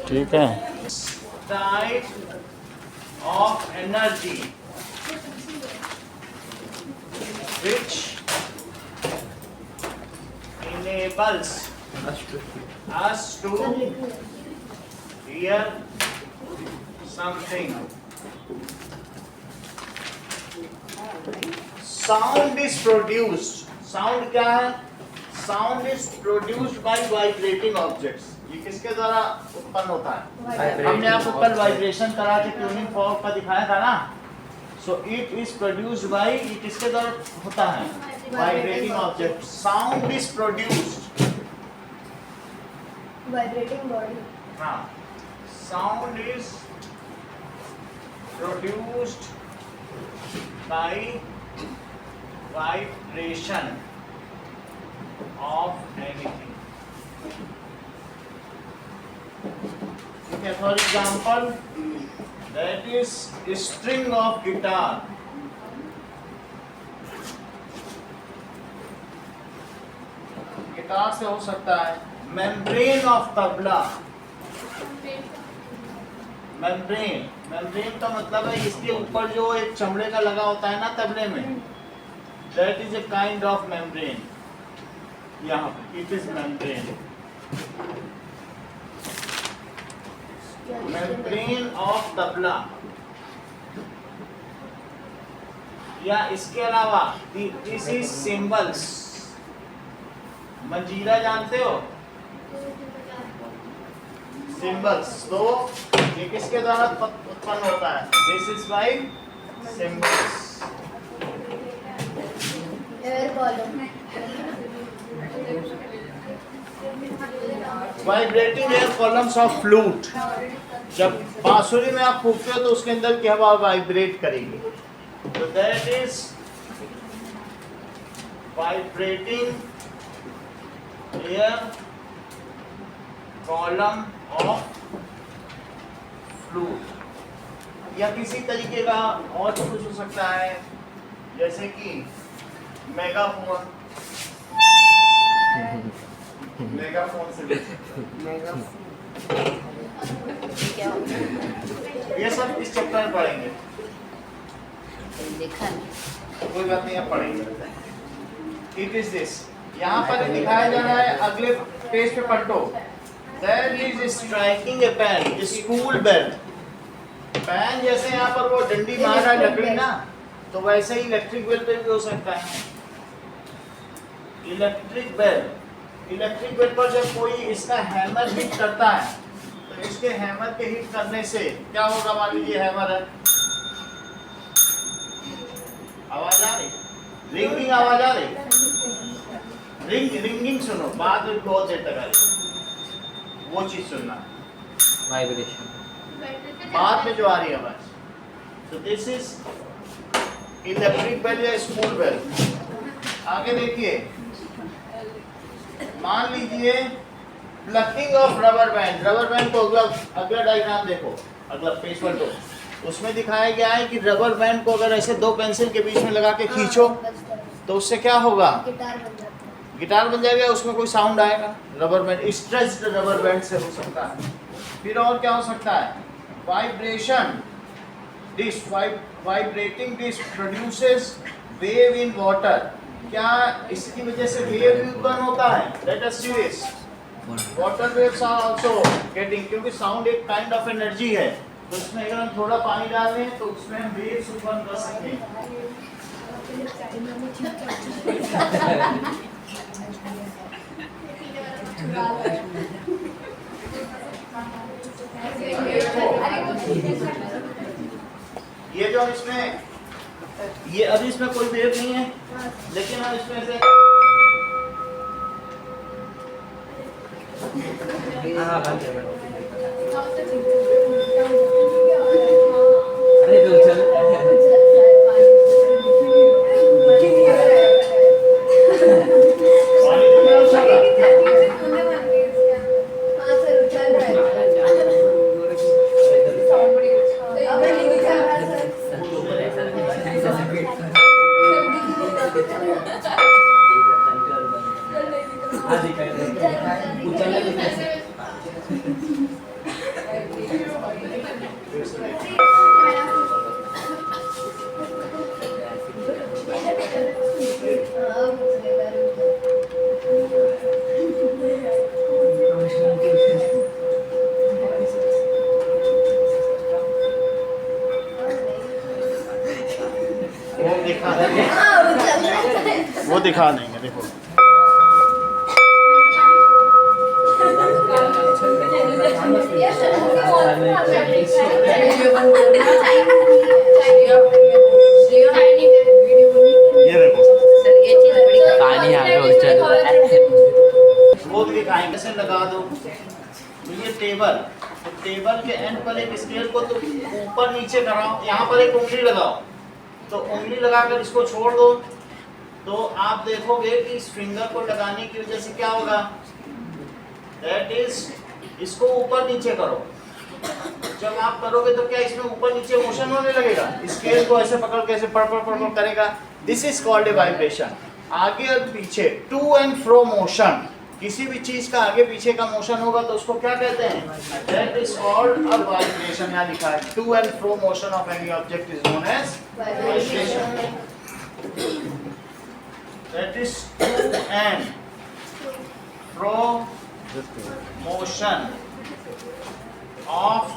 ठीक है। Type of energy which enables us to hear something. Sound is produced. Sound क्या है? Sound is produced by vibrating objects. ये किसके द्वारा उत्पन्न होता है? हमने आपको कल वाइब्रेशन करा के ट्यूनिंग फॉर्क का दिखाया था ना। So it is produced by, ये किसके द्वारा होता है? Vibrating object. Sound is produced. Vibrating body. हाँ. Sound is produced by vibration of anything. Okay, for example, that is a string of guitar. Guitar से हो सकता है membrane of तबला. membrane का मतलब है इसके ऊपर जो एक चमड़े का लगा होता है ना तबले में, that is a kind of membrane. यहाँ पे it is membrane. membrane of tabla. या इसके अलावा this is cymbals. मंजीरा जानते हो? Cymbals. तो ये किसके द्वारा उत्पन्न होता है? This is by cymbals. Air column. Vibrating air columns of flute. जब बांसुरी में आप फूंकते हो तो उसके अंदर की हवा वाइब्रेट करेगी. तो that is vibrating air column of flute. या किसी तरीके का और कुछ हो सकता है, जैसे कि मेगाफोन. मेगाफोन से ये सब इस चैप्टर में पढ़ेंगे. कोई बात नहीं, आप पढ़ेंगे. It is this. यहाँ पर दिखाया जा रहा है, अगले पेज पे पलटो. There is striking a pen, school bell. Pen जैसे यहाँ पर वो डंडी मार रहा है लकड़ी ना, तो वैसे ही इलेक्ट्रिक बेल पे भी हो सकता है. इलेक्ट्रिक बेल पर जब कोई इसका हैमर हिट करता है तो इसके हैमर के हिट करने से क्या होगा? मान लीजिए हैमर है, आवाज आ रही, रिंगिंग आवाज आ रही. रिंगिंग सुनो, बाद में बहुत देर तक आ रही, वो चीज सुनना. वाइब्रेशन बाद में जो आ रही है आवाज. तो दिस इज इलेक्ट्रिक बेल या स्कूल बेल. आगे देखिए, मान लीजिए plucking of rubber band. Rubber band को अगला डायग्राम देखो, अगला पेज पर. तो उसमें दिखाया गया है कि रबर बैंड को अगर ऐसे दो पेंसिल के बीच में लगा के खींचो तो उससे क्या होगा? गिटार बन जाएगा. उसमें कोई साउंड आएगा. Rubber band, stretched rubber band से हो सकता है. फिर और क्या हो सकता है? Vibration disc. Vibrating disc produces wave in water. क्या इसकी वजह से वेव भी उत्पन्न होता है? Let us see this. Water waves are also getting, क्योंकि साउंड एक काइंड ऑफ एनर्जी है. तो उसमें अगर हम थोड़ा पानी डाल दें तो उसमें हम वेव्स उत्पन्न कर सकते हैं. ये जो इसमें, ये अभी इसमें कोई वेव नहीं है, लेकिन हम इसमें से दिखा देंगे, देखो ये देखो पानी आ गया चल वो भी दिखाएंगे, कैसे लगा दो। तो ये टेबल, तो टेबल के एंड पर एक स्केल को तो ऊपर नीचे कराओ, यहाँ पर एक उंगली लगाओ, तो उंगली लगाकर इसको छोड़ दो, तो आप देखोगे कि इस फिंगर को लगाने की वजह से क्या होगा, दैट इज इसको ऊपर नीचे करो। जब आप करोगे तो क्या इसमें ऊपर नीचे मोशन होने लगेगा, स्केल को ऐसे पकड़ के ऐसे पड़ करेगा। This is called a vibration. आगे और पीछे, टू एंड फ्रो मोशन, किसी भी चीज का आगे पीछे का मोशन होगा तो उसको क्या कहते हैं, that is called a vibration. यहाँ लिखा है to and fro motion of any object is known as vibration. That is to and fro motion of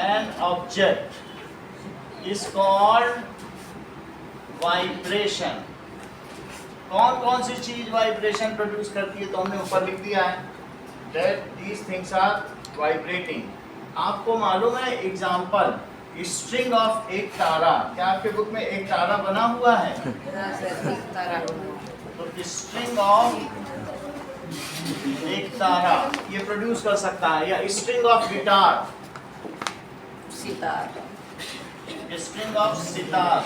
an object is called vibration। कौन कौन सी चीज वाइब्रेशन प्रोड्यूस करती है, तो हमने ऊपर लिख दिया है that these things are vibrating। आपको मालूम है एग्जाम्पल, स्ट्रिंग ऑफ एक तारा, क्या आपके बुक में एक तारा बना हुआ है? तो स्ट्रिंग ऑफ एक तारा ये प्रोड्यूस कर सकता है, या string of guitar, sitar, string of sitar,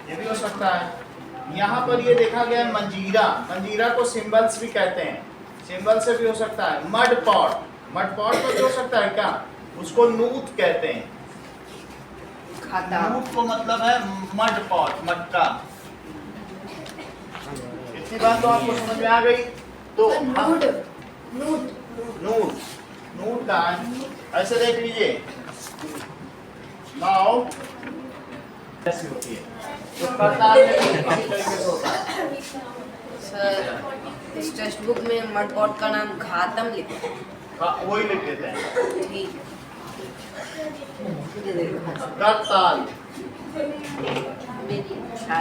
ये भी हो सकता है। यहाँ पर ये देखा गया है मंजीरा, मंजीरा को सिंबल्स भी कहते हैं, सिंबल से भी हो सकता है। मड पॉट, मड पॉट तो भी हो सकता है क्या, उसको नूत कहते हैं। खाता, नूत को मतलब है मड पॉट, मटका। इतनी बात तो आपको समझ में आ गई। तो नूड, नूड, नूट, नूट का ऐसे देख लीजिए, नाउ ऐसी होती है, तो करताल में भी इसी तरीके से होता है। सर इस टेक्स्ट बुक में मड पॉट का नाम घातम लिखा है। हाँ, वही लिख देते हैं, ठीक करताल।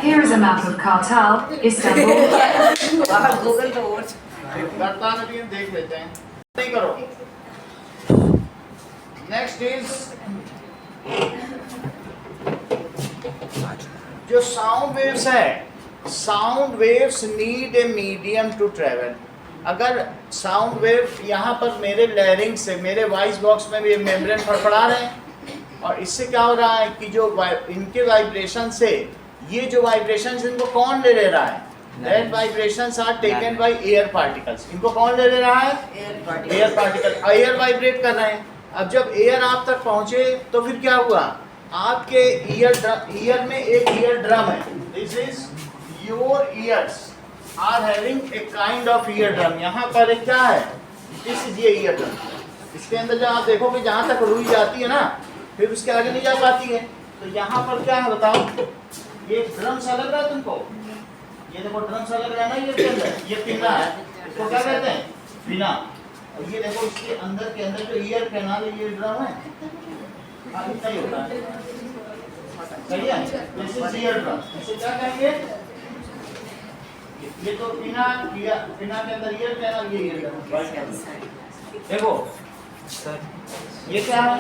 Here is a map of Kartal, Istanbul. बाहर गूगल पे और करताल भी हम देख लेते हैं, नहीं करो। नेक्स्ट इज जो साउंड वेव्स है, sound waves need a medium to travel. अगर साउंड वेव यहाँ पर मेरे लैरिंग से, मेरे वॉइस बॉक्स में भी मेम्ब्रेन फड़फड़ा रहे हैं, और इससे क्या हो रहा है कि जो इनके वाइब्रेशन से, ये जो वाइब्रेशन इनको कौन ले रहा है, that vibrations are taken by air particles. इनको कौन ले रहा है, एयर पार्टिकल, एयर वाइब्रेट कर रहे हैं। अब जब एयर आप तक पहुंचे तो फिर क्या हुआ, आपके ईयर में एक ईयर ड्रम है, this is your ears are having a kind of ear drum. यहाँ पर एक क्या है, दिस इज ये ईयर ड्रम। इसके अंदर जब आप देखोगे जहाँ तक रुई जाती है ना, फिर उसके आगे नहीं जा पाती है। तो यहाँ पर क्या है बताओ, ये ड्रम सा लग रहा है तुमको, ये देखो ड्रम सा लग रहा है ना, ये के अंदर ये पिना है, इसको क्या कहते हैं, पिना। और ये देखो इसके अंदर के अंदर जो ईयर कैनाल है, ये ड्रम है, हाँ इतना ही होता है, सही है। दिस इज ईयर ड्रम, इसे क्या कहेंगे, ये तो पिना, पिना के अंदर ईयर कैनाल, ये ईयर ड्रम। देखो सर ये क्या है,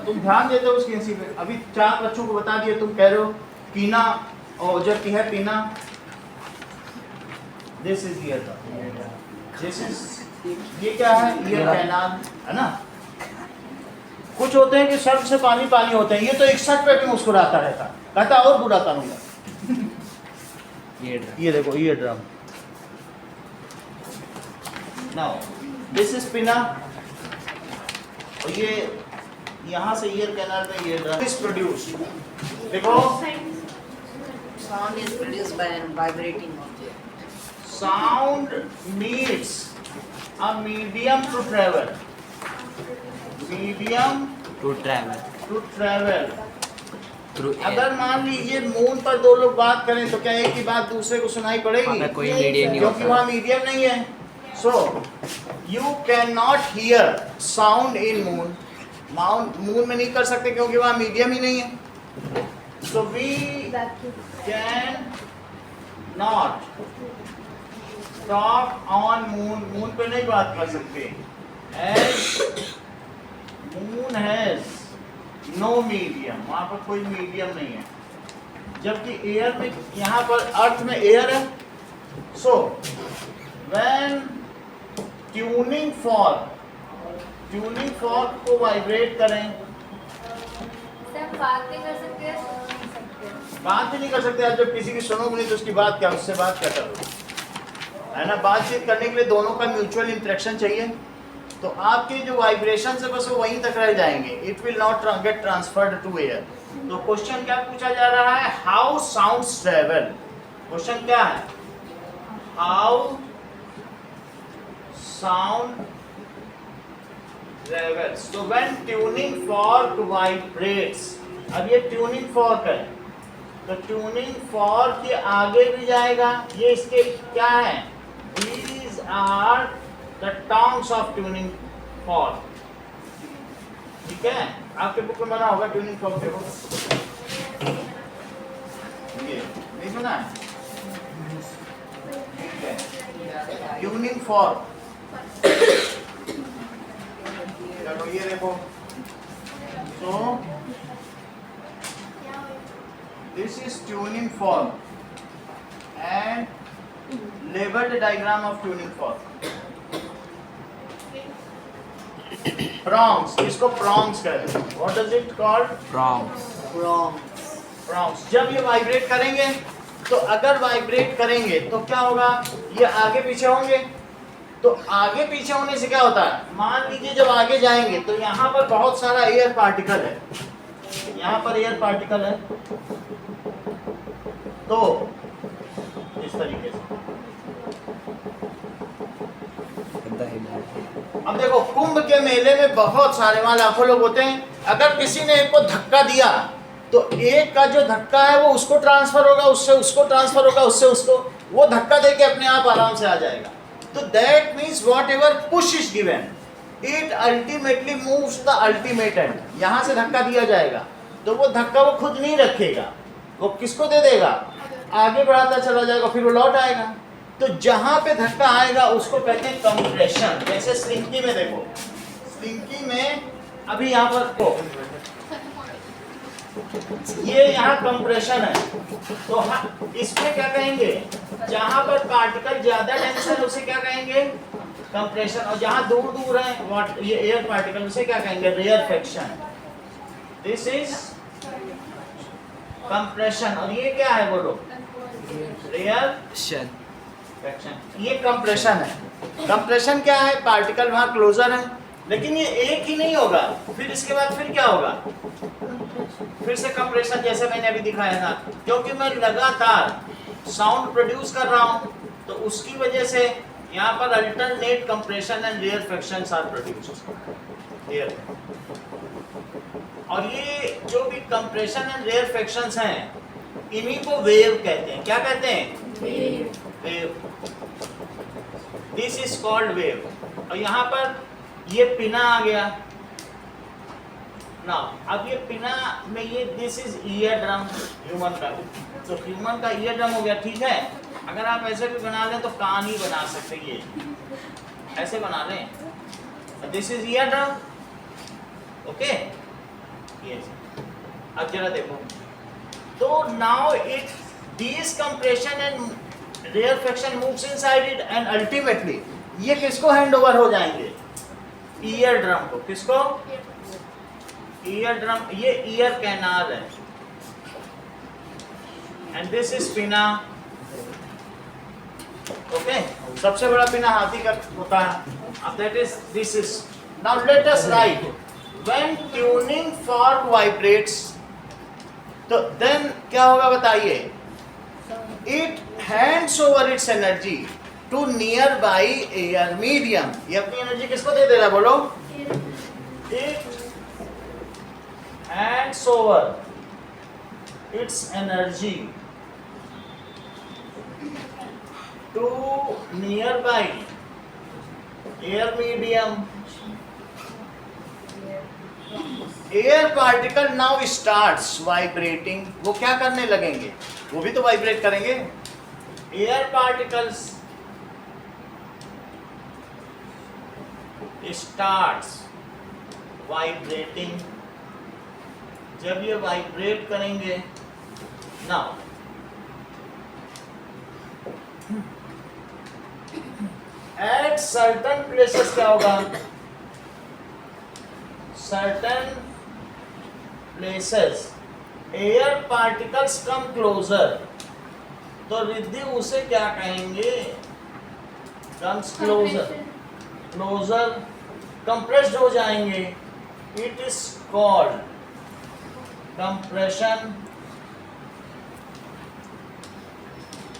तुम ध्यान देते हो उसकी हंसी पे। अभी 4 बच्चों को बता दिए, तुम कह रहे हो पीना, और जब की है पीना, this is ear drum, this is, ये क्या है, ईयर कैनाल है ना। कुछ होते हैं कि सर्द से पानी पानी होते हैं, ये तो 61 पे भी मुस्कुराता रहता, कहता और बुरा करूंगा। ये देखो ear drum, now this is पिना, और ये यहाँ से ईयर कैनाल में ईयर ड्रम इज प्रोड्यूस। देखो Sound is produced by a vibrating object. sound needs a medium to travel, medium to travel to travel। Through अगर मान लीजिए मून पर 2 लोग बात करें तो क्या एक ही बात दूसरे को सुनाई पड़ेगी, कोई मीडियम नहीं क्योंकि होता। वहाँ मीडियम नहीं है। So you can not here sound in moon, moon में नहीं कर सकते क्योंकि वहां मीडियम ही नहीं है। So we can not talk on moon, moon पे नहीं बात कर सकते, as moon has no medium, वहां पर कोई मीडियम नहीं है। जबकि एयर में, यहाँ पर अर्थ में एयर है। सो व्हेन ट्यूनिंग फॉर्क को वाइब्रेट करें, बात नहीं कर सकते, सुन नहीं सकते। बात ही नहीं कर सकते। आप जब किसी की सुनोगे नहीं तो उसकी बात क्या, उससे बात क्या करोगे, है ना। बातचीत करने के लिए दोनों का म्यूचुअल इंटरेक्शन चाहिए। तो आपके जो वाइब्रेशन है बस वो वहीं तक रह जाएंगे, it will not get transferred to air. तो क्वेश्चन क्या पूछा जा रहा है, हाउ साउंड्स ट्रेवल। क्वेश्चन क्या है, हाउ साउंड ट्रेवल्स। तो व्हेन ट्यूनिंग फॉर्क वाइब्रेट्स, अब ये ट्यूनिंग फॉर्क है तो ट्यूनिंग फॉर्क के आगे भी जाएगा, ये इसके क्या है, these are the tongues of tuning fork। ठीक है, आपके बुक में बना होगा ट्यूनिंग फॉर्क, देखो ये नहीं बना है, ठीक है। ट्यूनिंग फॉर्क, चलो ये देखो, so this is tuning fork and labeled diagram of tuning fork। prongs, इसको prongs कहते हैं। What does it called? Prongs. prongs। जब ये वाइब्रेट करेंगे तो अगर वाइब्रेट करेंगे तो क्या होगा, ये आगे पीछे होंगे। तो आगे पीछे होने से क्या होता है, मान लीजिए जब आगे जाएंगे तो यहाँ पर बहुत सारा एयर पार्टिकल है, यहाँ पर एयर पार्टिकल है, तो इस तरीके से। अब देखो कुंभ के मेले में बहुत सारे, वहां लाखों लोग होते हैं, अगर किसी ने एक को धक्का दिया तो एक का जो धक्का है वो उसको ट्रांसफर होगा, उससे उसको ट्रांसफर होगा, उससे उसको, वो धक्का देके अपने आप आराम से आ जाएगा। तो that means what ever push is given it ultimately moves the ultimate and. यहाँ से धक्का दिया जाएगा तो वो धक्का वो खुद नहीं रखेगा, वो किसको दे देगा, आगे बढ़ाता चला जाएगा, फिर वो लौट आएगा। तो जहाँ पे धक्का आएगा उसको कहते हैं कंप्रेशन। जैसे स्लिंकी में देखो, स्लिंकी में अभी यहाँ पर को ये यहाँ कंप्रेशन है, तो इसमें क्या कहेंगे, जहाँ पर पार्टिकल ज्यादा डेंस है उसे क्या कहेंगे, कंप्रेशन। और जहाँ दूर दूर है व्हाट ये एयर पार्टिकल, उसे क्या कहेंगे, रेयरफेक्शन। This is compression. और ये क्या है बोलो, रेयरफेक्शन। ये कंप्रेशन है। कंप्रेशन क्या है, पार्टिकल वहाँ क्लोजर है, लेकिन ये एक ही नहीं होगा, फिर इसके बाद फिर क्या होगा, फिर से कंप्रेशन, जैसे मैंने अभी दिखाया था। क्योंकि मैं लगातार साउंड प्रोड्यूस कर रहा हूँ तो उसकी वजह से यहाँ पर alternate compression and rarefactions are produced. और ये जो भी कंप्रेशन एंड रेयरफेक्शंस हैं, इन्हीं को वेव कहते हैं। क्या कहते हैं, wave. This is called wave. और यहाँ पर ये पिना आ गया ना, अब ये पिना में ये this is ear drum human का, तो ह्यूमन का ईयर ड्रम हो गया, ठीक है। अगर आप ऐसे भी बना लें तो कान ही बना सकते, ये ऐसे बना लें, this is ear drum, okay. अब जरा देखो, तो now it this compression and rarefaction moves inside it and ultimately ये किसको हैंड ओवर हो जाएंगे, ईयर ड्रम को। किसको, ईयर ड्रम। ये ईयर कैनाल है and this is pinna, okay. सबसे बड़ा पिना हाथी का होता है। अब that is this is, now let us right, when tuning fork vibrates, तो देन क्या होगा बताइए, it hands over its energy to nearby air medium. ये अपनी एनर्जी किसको दे दे रहा है बोलो, it hands over its energy to nearby air medium air particle now starts vibrating, वो क्या करने लगेंगे, वो भी तो वाइब्रेट करेंगे। एयर पार्टिकल्स स्टार्ट्स वाइब्रेटिंग, जब ये वाइब्रेट करेंगे नाउ एट सर्टन प्लेसेस क्या होगा, certain places air particles come closer, तो रिद्धि उसे क्या कहेंगे, कम्स क्लोजर, क्लोजर कंप्रेस्ड हो जाएंगे, it is called compression.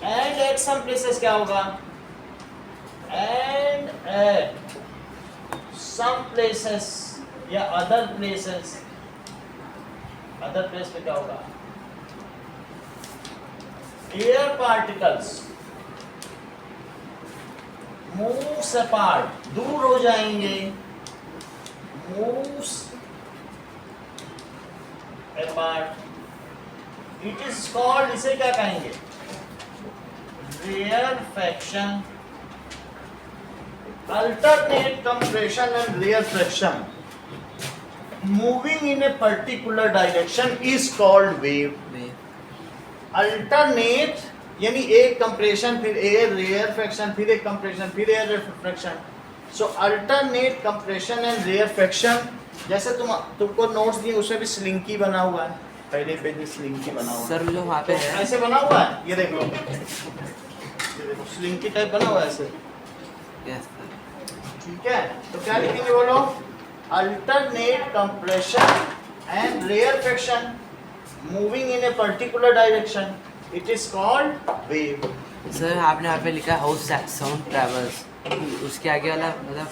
And at some places क्या होगा, एंड एट सम प्लेसेस या अदर प्लेसेस, अदर प्लेस पे क्या होगा, एयर पार्टिकल्स मूव्स अपार्ट, दूर हो जाएंगे, moves apart, it is called, इसे क्या कहेंगे, rarefaction. Alternate compression and rarefaction moving in a particular direction is called wave. Alternate यानी एक कंप्रेशन फिर एयर रेयरफेक्शन फिर एक कंप्रेशन फिर air rarefaction. So alternate compression and rarefaction, जैसे तुमको नोट्स दिए उसमें भी स्लिंकी बना हुआ है, पहले पेज में स्लिंकी बना हुआ है सर जो वहाँ पे है ऐसे बना हुआ है, ये देखो, ये देखो स्लिंकी टाइप बना हुआ है ऐसे, यस सर, ठीक है। तो क्या लिखेंगे बोलो, alternate compression and rarefaction moving in a particular direction, it is called wave. Sir आपने यहाँ पे लिखा है हाउ साउंड ट्रेवल्स, उसके आगे वाला मतलब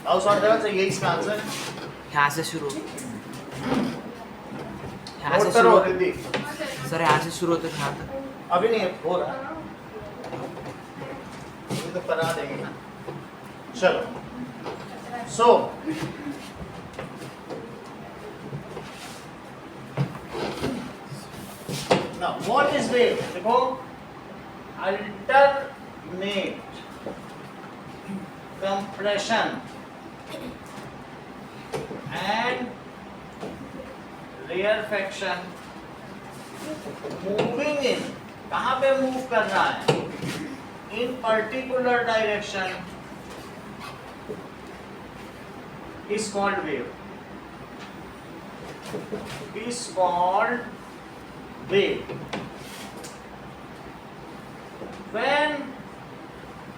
हाउ साउंड ट्रेवल्स है, यही इसका आंसर, यहाँ से शुरू, यहाँ से नोट करो शुरू, रिद्धि, सर यहाँ से शुरू होते यहाँ तक, अभी नहीं हो रहा, अभी तो करा देंगे ना, चलो। सो now what is wave, देखो alternate compression and rarefaction moving in, कहाँ पे मूव कर रहा है, in particular direction is called wave, is called wave। When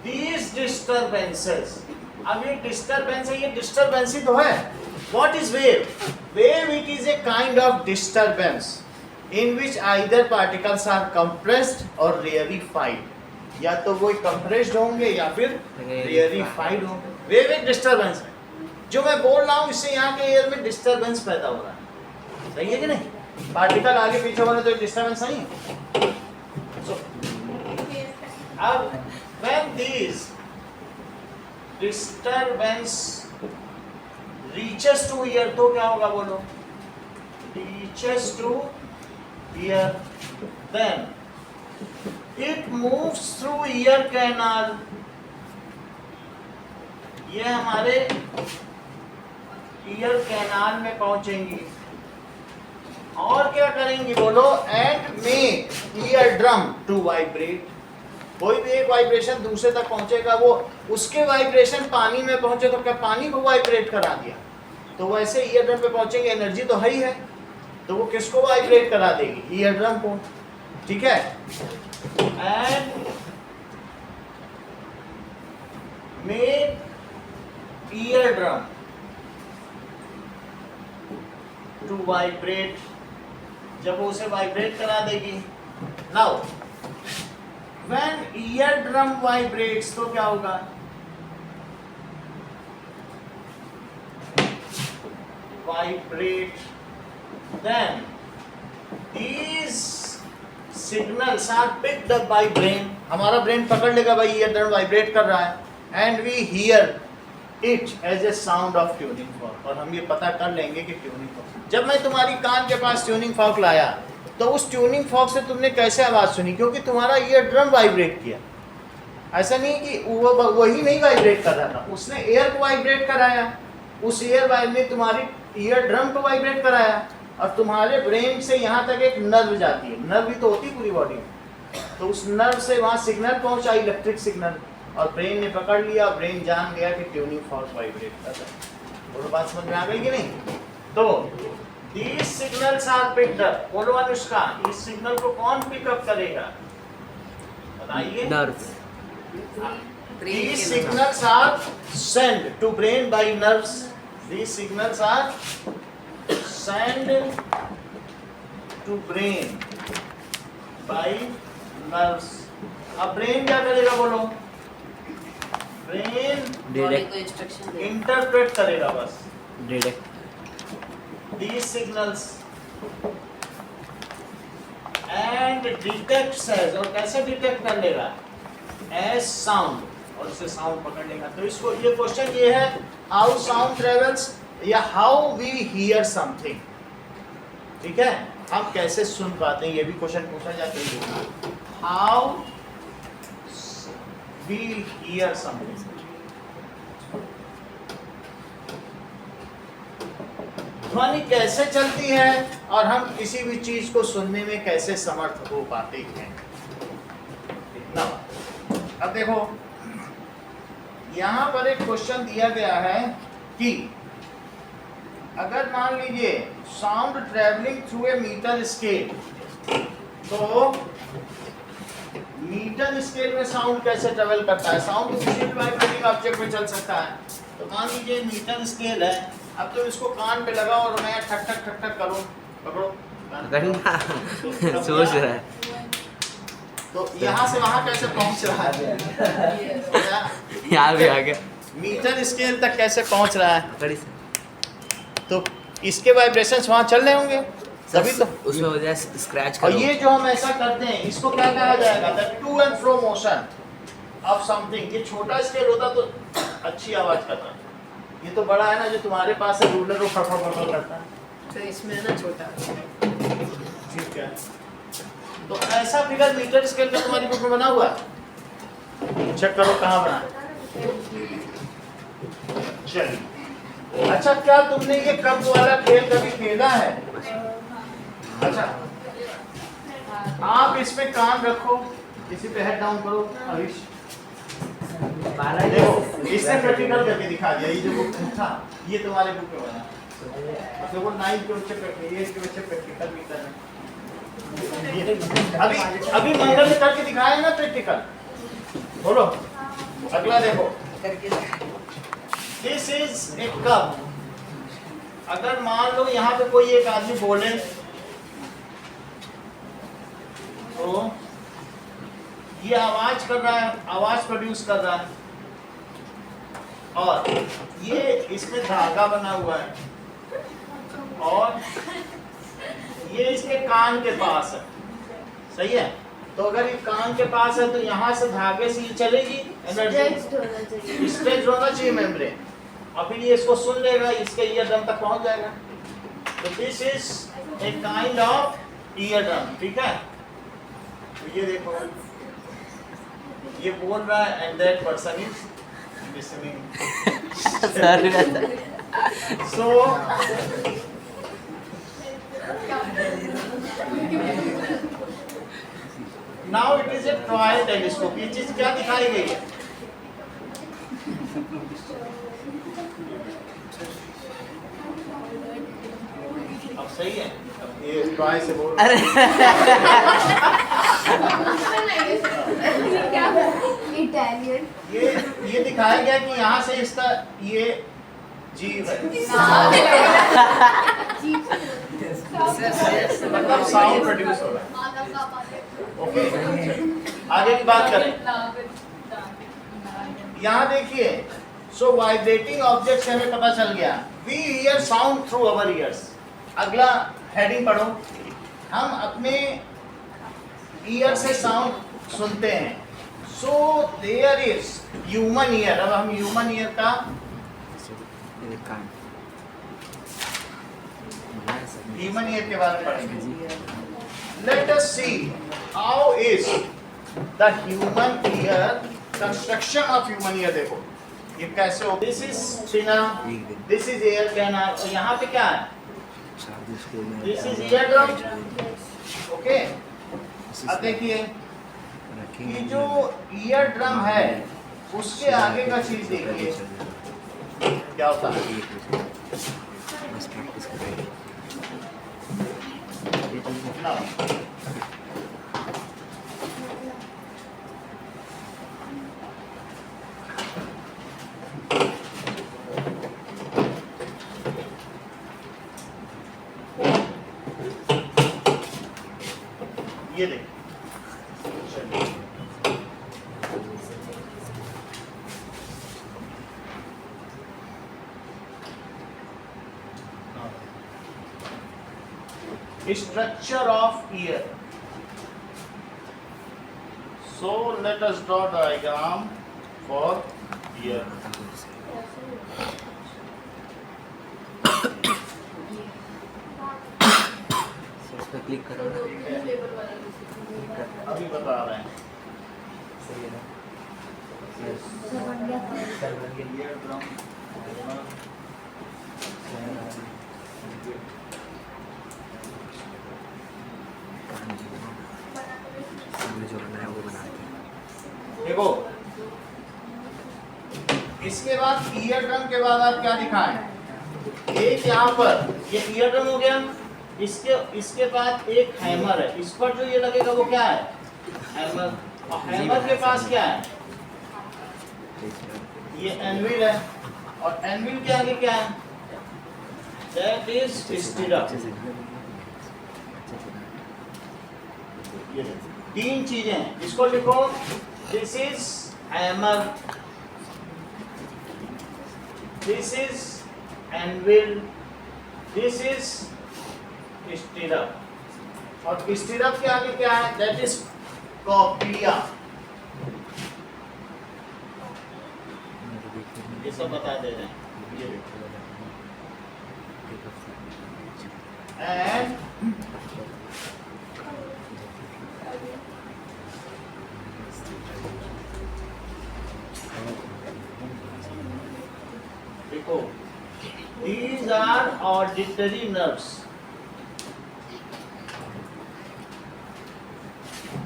these disturbances, अब ये डिस्टर्बेंस है, ये डिस्टर्बेंस ही तो है। What is wave? Wave, it is a kind of disturbance in which either particles are compressed or rarefied, या तो वो compressed होंगे या फिर rarefied होंगे। वेव एक डिस्टर्बेंस है, जो मैं बोल रहा हूँ इससे यहाँ के एयर में डिस्टर्बेंस पैदा हो रहा है, सही है कि नहीं, पार्टिकल आगे पीछे हो रहे तो एक डिस्टर्बेंस नहीं। So, अब when these disturbance reaches to ear, तो क्या होगा बोलो, reaches to ear, then it moves through ear canal, ये हमारे ईयर कैनाल में पहुंचेंगी और क्या करेंगी बोलो, and make ear drum to vibrate. कोई भी एक वाइब्रेशन दूसरे तक पहुंचेगा, वो उसके वाइब्रेशन पानी में पहुंचे तो क्या पानी को वाइब्रेट करा दिया, तो वैसे ईयर ड्रम पे पहुंचेंगे, एनर्जी तो है ही है, तो वो किसको वाइब्रेट करा देगी, ईयर ड्रम को, ठीक है। And make ear drum to vibrate, जब वो उसे वाइब्रेट करा देगी। Now when ear drum vibrates तो क्या होगा, vibrate, then these signals are picked up by brain, हमारा ब्रेन पकड़ लेगा भाई ईयर ड्रम वाइब्रेट कर रहा है, and we hear it as a sound of tuning fork, और हम ये पता कर लेंगे कि ट्यूनिंग फॉर्क, जब मैं तुम्हारी कान के पास ट्यूनिंग फॉर्क लाया तो उस ट्यूनिंग फॉर्क से तुमने कैसे आवाज़ सुनी, क्योंकि तुम्हारा ईयर ड्रम वाइब्रेट किया। ऐसा नहीं कि वो वही नहीं वाइब्रेट कर रहा था, उसने एयर को वाइब्रेट कराया, उस एयर वाइब ने तुम्हारी ईयर ड्रम को वाइब्रेट कराया, और तुम्हारे ब्रेन से यहाँ तक एक नर्व जाती है, नर्व ही तो होती है पूरी बॉडी में, तो उस नर्व से वहाँ सिग्नल पहुँचा, इलेक्ट्रिक सिग्नल, और ब्रेन ने पकड़ लिया, ब्रेन जान गया कि ट्यूनिंग फॉर्क वाइब्रेट कर रहा है। बोलो बात समझ में आ गई कि नहीं? तो these signals are picked up, बोलो अनुष्का, इस सिग्नल को कौन पिकअप करेगा बताइए? Nerves. These signals are sent to brain by nerves. These signals are sent to brain by nerves. अब ब्रेन क्या करेगा बोलो? ब्रेन बॉडी को इंस्ट्रक्शन दे। इंटरप्रेट करेगा बस detect these signals and detects as, और कैसे डिटेक्ट कर लेगा? as sound, और इसे साउंड पकड़ लेगा। तो इसको ये क्वेश्चन ये है, हाउ साउंड ट्रेवल्स या हाउ वी हियर समथिंग, ठीक है, हम कैसे सुन पाते हैं, ये भी क्वेश्चन पूछा जाता है, हाउ वी हियर समथिंग। ध्वनि कैसे चलती है और हम किसी भी चीज को सुनने में कैसे समर्थ हो पाते हैं, इतना। अब देखो यहां पर एक क्वेश्चन दिया गया है कि अगर मान लीजिए sound travelling through a metre scale, तो मीटर स्केल में साउंड कैसे ट्रेवल करता है? साउंड किसी भी वाइब्रेटिंग ऑब्जेक्ट में चल सकता है। तो मान लीजिए मीटर स्केल है, अब तुम इसको कान पे लगाओ और मैं ठक ठक ठक ठक करूं, पकड़ो करना सोच रहा है। तो यहाँ से वहाँ कैसे पहुँच रहा है? यहाँ भी आ गया। मीटर स्केल तक कैसे पहुँच रहा है? पकड़ी से। तो इसके वाइब्रेशंस वहाँ चल रहे होंगे तभी तो उसमें हो जाए स्क्रैच और करो। ये जो हम ऐसा करते हैं इसको क्या कहा जाएगा? The two and fro motion of something. ये छोटा स्केल होता तो अच्छी आवाज करता, ये तो बड़ा है ना, जो तुम्हारे पास है रूलर वो फटफट करता है, तो इसमें है ना छोटा। ठीक है। तो ऐसा फिगर मीटर स्केल का तुम्हारी बुक में बना हुआ है, चेक करो कहाँ बना है। चलिए, अच्छा क्या तुमने ये कप वाला खेल कभी खेला है? अच्छा, आप इसमें कान रखो, इसी पे हेड डाउन करो। हरीश देखो, इसने प्रैक्टिकल करके दिखा दिया। ये जो बुक था ये तुम्हारे बुक में बना, तो वो 9 के बच्चे प्रैक्टिकल, 8 के बच्चे प्रैक्टिकल भी कर रहे हैं। अभी मंगल ने करके दिखाया ना प्रैक्टिकल। बोलो अगला देखो, दिस इज ए कप। अगर मान लो यहाँ पे कोई एक आदमी बोले तो ये आवाज कर रहा है, आवाज प्रोड्यूस कर रहा है, और ये इसमें धागा बना हुआ है और ये इसके कान के पास है, सही है। तो अगर ये कान के पास है तो यहाँ से धागे से ये चलेगी, एनर्जी स्ट्रेच होना चाहिए मेम्ब्रेन, और फिर ये इसको सुन लेगा, इसके ईयर ड्रम तक पहुंच जाएगा। तो this is a kind of ear drum, ठीक है। तो ये देखो, ये बोल रहा है and that person is listening. So now it is a toy telescope. ये चीज क्या दिखाई गई है? अब सही है, अब ये टॉय से बोल अरे इटालियन। ये दिखाया गया कि यहाँ से इसका ये जीव है, मतलब साउंड प्रोड्यूस हो रहा है। ओके, आगे की बात करें। यहाँ देखिए, सो वाइब्रेटिंग ऑब्जेक्ट से हमें पता चल गया, we hear sound through our ears. अगला हेडिंग पढ़ो, हम अपने ईयर से साउंड सुनते हैं। So there is human ear. अब हम ह्यूमन ईयर का ये कान ह्यूमन ईयर के बारे में पढ़ेंगे। Late us see how is the human ear, construction of human ear. देखो ये कैसे हो, दिस इज सीना, दिस इज ईयर कैनाल, और यहाँ पे क्या है, this is ear drum. Okay, अब देखिए ये जो ईयर ड्रम है उसके आगे का चीज देखिए क्या होता है। बस प्रैक्टिस करेंगे। Now, ये देखिए structure of ear. So let us draw diagram for ear. इस पर क्लिक करो ना। अभी बता रहे हैं। सही है ना? Ear drum. सामने जो बनाया वो बनाते हैं। देखो इसके बाद ईयर ड्रम के बाद आप क्या दिखाएं, एक यहाँ पर ये ईयर ड्रम हो गया, इसके बाद एक हैमर है, इस पर जो ये लगेगा वो क्या है, हैमर। और हैमर के पास क्या है, ये एनविल है, और एनविल के आगे क्या है, दैट इज स्टिरअप। ये तीन चीजें हैं, इसको लिखो, this is hammer, this is anvil, this is stirrup, और स्टिरअप के आगे क्या है, दैट इज कॉक्लिया। ये सब बता दे रहे हैं, ये एंड देखो these are auditory nerves.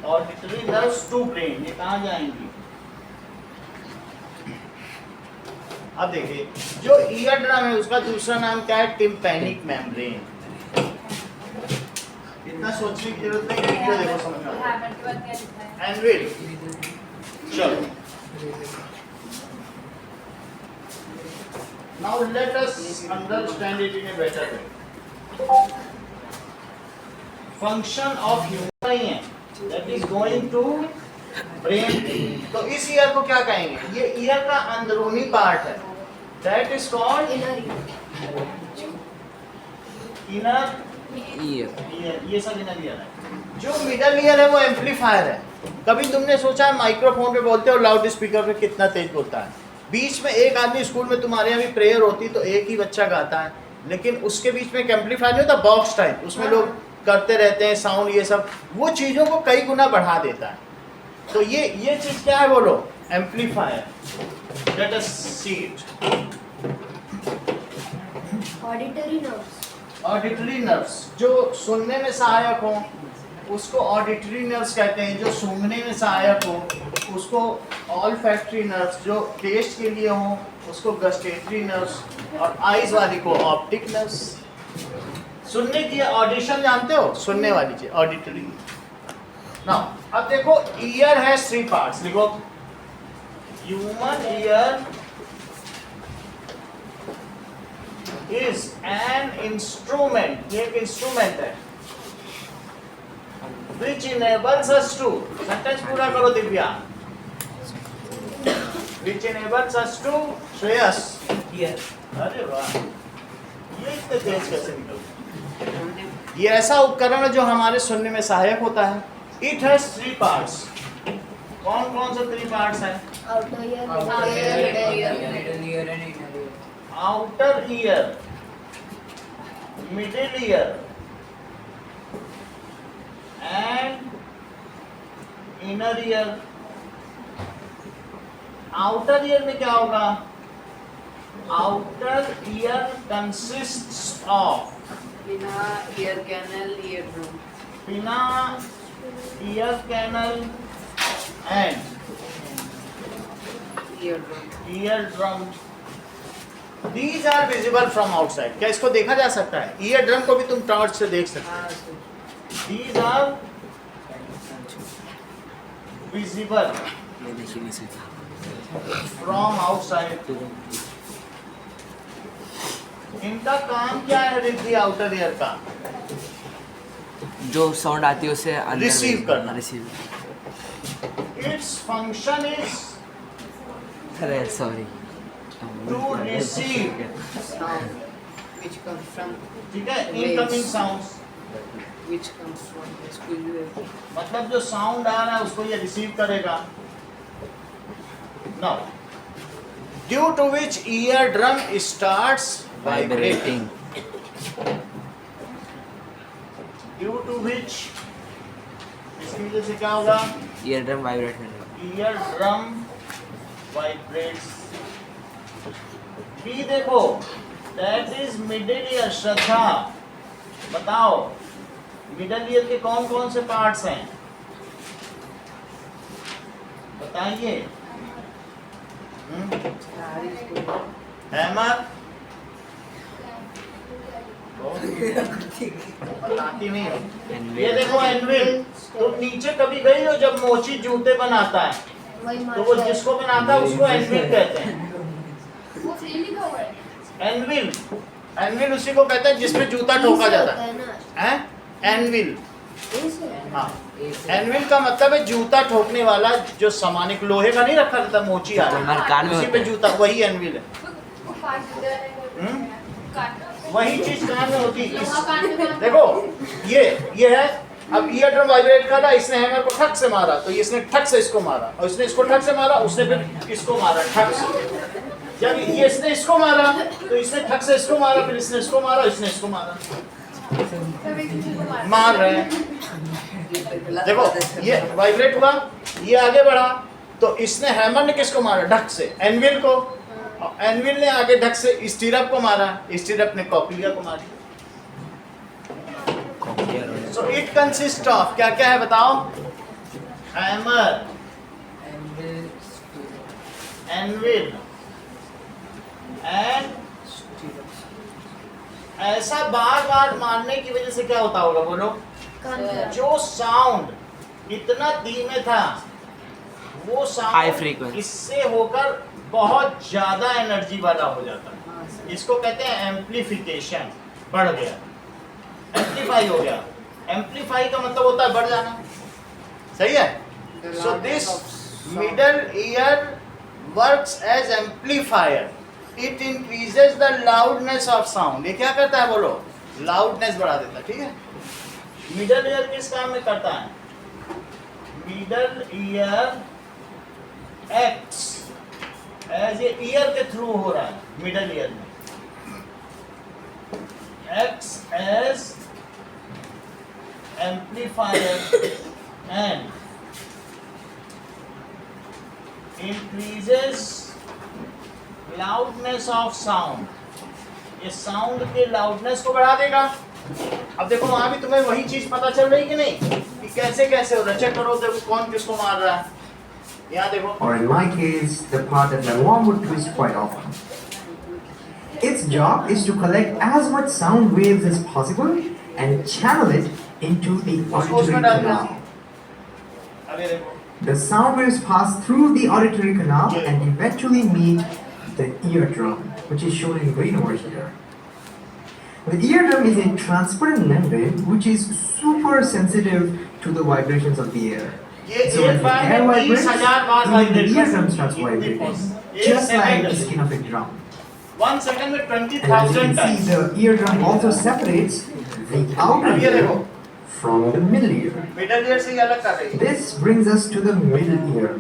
Auditory nerves to brain, ये कहाँ जाएंगी। अब देखिए जो ईयर ड्रम है उसका दूसरा नाम क्या है, टिम्पैनिक मेम्ब्रेन। इतना सोचने की जरूरत नहीं, वीडियो देखो समझ में आ जाएगा। एनविल, चलो now let us understand it in a better way. Function of human नहीं है, that is going to brain। तो इस ईयर को क्या कहेंगे, ये ईयर का अंदरूनी पार्ट है, that is called inner year. ये सब इनर ईयर है। जो मिडल ईयर है वो एम्पलीफायर है। कभी तुमने सोचा माइक्रोफोन पे बोलते हो, लाउड स्पीकर पे कितना तेज बोलता है, बीच में एक आदमी, स्कूल में तुम्हारे यहाँ भी प्रेयर होती तो एक ही बच्चा गाता है, लेकिन उसके बीच में एक एम्पलीफायर नहीं होता, बॉक्स टाइप, उसमें लोग करते रहते हैं साउंड, ये सब वो चीज़ों को कई गुना बढ़ा देता है। तो ये चीज़ क्या है, बोलो, amplifier. Late us see it. Auditory nerves, auditory nerves जो सुनने में सहायक हो उसको ऑडिटरी नर्व्स कहते हैं, जो सूंघने में सहायक हो उसको ऑल्फैक्टरी नर्व्स, जो टेस्ट के लिए हो उसको गस्टेटरी नर्व्स, और आइज वाली को ऑप्टिक नर्व्स। सुनने की ऑडिशन जानते हो, सुनने वाली चीज ऑडिटरी। नाउ अब देखो ईयर है 3 पार्ट्स, लिखो human ear is an instrument, ये एक इंस्ट्रूमेंट है which enables us to, sentence पूरा करो Divya, which enables us to Shreyas, अरे वाह ये इतने तेज कैसे निकल। ये ऐसा उपकरण है जो हमारे सुनने में सहायक होता है। It has 3 parts. कौन कौन से 3 पार्ट्स हैं, outer ear, middle ear and inner ear. outer ear में क्या होगा? outer ear consists of Pinna, ear canal, eardrum. pinna, ear canal and Eardrum. eardrum. These are visible from outside. क्या इसको देखा जा सकता है? eardrum को भी तुम टॉर्च से देख सकते हो. These are visible मैं देख ही नहीं सकता. from outside. इनका काम क्या है रिद्धि आउटर ईयर का? जो साउंड आती है उसे अंदर Receive करना. रिसीव. Its function is अरे sorry. to receive, Sound which comes from ठीक है, incoming sounds. which comes from the squealer. मतलब जो साउंड आ रहा है उसको ये रिसीव करेगा. Now, due to which eardrum starts vibrating. Due to which, इसकी वजह से क्या होगा? ईयर ड्रम वाइब्रेट करेगा. eardrum vibrates. B देखो, that is middle ear. श्रद्धा बताओ, मिडल ईयर के कौन कौन से पार्ट्स हैं? बताइए. हैमर बताती नहीं हो. ये देखो एनविल. तुम नीचे कभी गई हो जब मोची जूते बनाता है तो वो जिसको बनाता है उसको एनविल कहते हैं. एनविल, एनविल उसी को कहते हैं जिसमें जूता ठोका जाता है. हैं? एनविल. हाँ, एनविल का मतलब है जूता ठोकने वाला जो सामान. एक लोहे का नहीं रखा रहता मोची आ हमारे कान में उसी होता पे है. जूता, वही एनविल है. वही चीज कान में होती है. देखो ये है. अब ईयर ड्रम वाइब्रेट कर रहा है, इसने हैमर को ठक से मारा तो इसने ठक से इसको मारा और इसने इसको ठक से मारा, उसने फिर इसको मारा ठक से. जब ये इसने इसको मारा तो इसने ठक से इसको मारा, फिर इसने इसको मारा, इसने इसको मारा. मार रहे हैं. देखो ये वाइब्रेट हुआ, ये आगे बढ़ा तो इसने हैमर ने किसको मारा? ढक से एनविल को. और एनविल ने आगे ढक से स्टीरअप को मारा, स्टीरअप ने कॉक्लिया को मारी. सो इट कंसिस्ट ऑफ क्या क्या है बताओ? Hammer, anvil and. ऐसा बार बार मारने की वजह से क्या होता होगा बोलो? जो साउंड इतना धीमे था वो High साउंड frequency. इससे होकर बहुत ज्यादा एनर्जी वाला हो जाता है. इसको कहते हैं एम्प्लीफिकेशन. बढ़ गया, एम्प्लीफाई हो गया. एम्प्लीफाई का मतलब होता है बढ़ जाना. सही है. So this middle ear works as amplifier. It increases the loudness of sound. ये क्या करता है बोलो? लाउडनेस बढ़ा देता है. ठीक है. मिडल ईयर किस काम में करता है? Middle ear acts as a ear के थ्रू हो रहा है. मिडल ईयर में acts as amplifier and increases loudness of sound. ये साउंड के लाउडनेस को बढ़ा देगा. अब देखो वहां भी तुम्हें वही चीज पता चल रही कि नहीं कि कैसे कैसे हो रहा है. चेक करो, देखो कौन किसको मार रहा है. यहाँ देखो. Or in my case, the part that my mom would twist quite often. Its job is to collect as much sound waves as possible and channel it into the उसको auditory उसमें डाल दिया. canal. अब ये देखो. The sound waves pass through the auditory canal and eventually meet the eardrum, which is shown in green over here. The eardrum is a transparent membrane which is super sensitive to the vibrations of the air. ये So when एक the bar air में vibrates, 30,000 bar even the vibrate eardrum starts vibrating, just like the skin of a drum. 1 second में And as you 20,000 can see, times. the eardrum also separates the outer अब ये ear देखो. from the middle ear. Middle ear से ये अलग कर रही है. This brings us to the middle ear.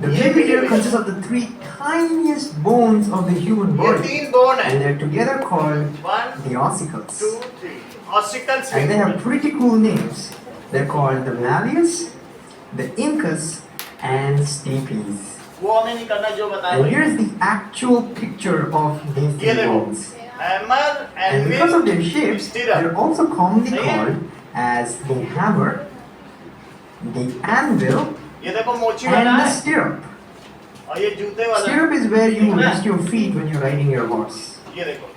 The baby ear consists of the 3 tiniest bones of the human ये body, 3 बोन है, and they're together called 1 the ossicles. 2 3 ossicles And they में have pretty cool names. They're called the malleus, the incus, and stapes. वो हमें नहीं करना जो बताया And वही। here's the actual picture of these ये 3 देखो, bones. hammer And and because of their shape, stirrup, they're also commonly सही है? called as the hammer, the anvil, ये देखो मोची वाला and the है stirrup. और ये जूते वाला है। Stirrup is where you दिख रहा है? rest your feet when you're riding your horse. ये देखो,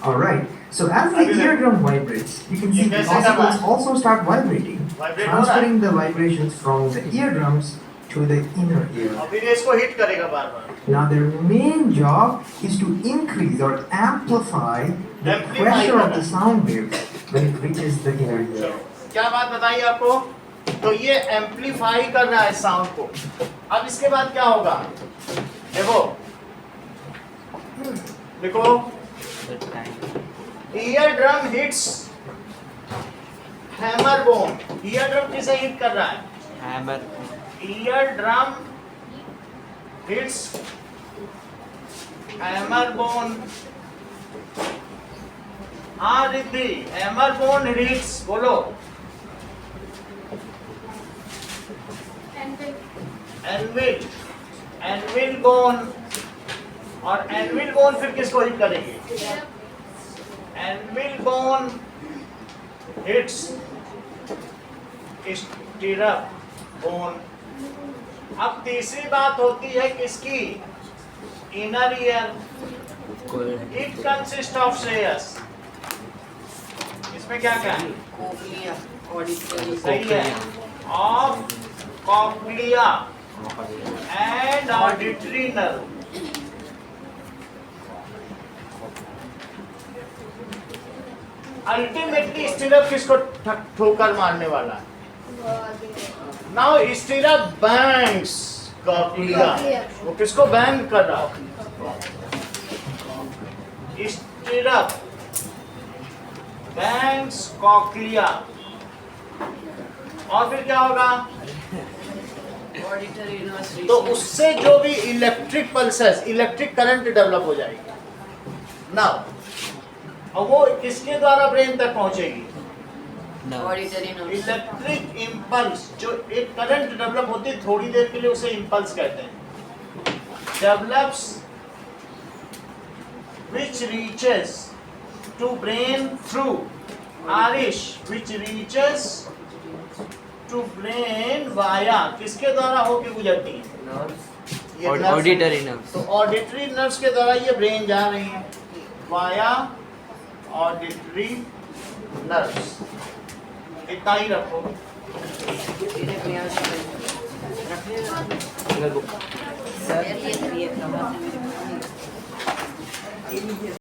Alright, so as the अभी देखो। eardrum vibrates, you can ये see the कैसे कर रहा है? ossicles also start vibrating, Vibrate हो रहा है? transferring the vibrations from the eardrums to the inner ear. और फिर ये इसको हिट करेगा बार बार। Now their main job is to increase or amplify the Amplify pressure of करना। the sound waves when it reaches the inner ear. चलो, क्या बात बताइए आपको? तो ये एम्पलीफाई कर रहा है साउंड को। अब इसके बाद क्या होगा? देखो, देखो, ear drum hits hammer bone. Ear drum किसे हिट कर रहा है? Hammer ear drum hits hammer bone. हाँ रिद्धि, हैमर बोन हिट्स, बोलो। एनविल, एनविल बोन, और एनविल बोन फिर किसको हिट करेंगे? Anvil bone hits stirrup bone. अब तीसरी बात होती है किसकी? Inner ear. It consist of Shreyas. इसमें क्या क्या है? कोक्लिया, ऑडिटरी, सही है, of cochlea and auditory nerve. Ultimately stirrup किसको ठोकर मारने वाला है? Now stirrup bangs cochlea. वो किसको बैंग कर रहा है? Stirrup bangs cochlea. और फिर क्या होगा? ऑडिटरी नर्व, तो उससे जो भी electric pulses, electric current develop हो जाएगी। नाउ और वो किसके द्वारा ब्रेन तक पहुंचेगी? Auditory nerve, electric impulse. जो एक करंट डेवलप होती है थोड़ी देर के लिए, उसे इम्पल्स कहते हैं। Develops which reaches to brain through Aarish, which reaches to brain via, किसके द्वारा होके गुजरती है? ये nerves। Auditory nerves. तो ऑडिटरी नर्व्स के द्वारा ये ब्रेन जा रही है, वाया ऑडिटरी नर्व्स। इतना ही रखो। धीरे प्रयास करें। रखने सर ये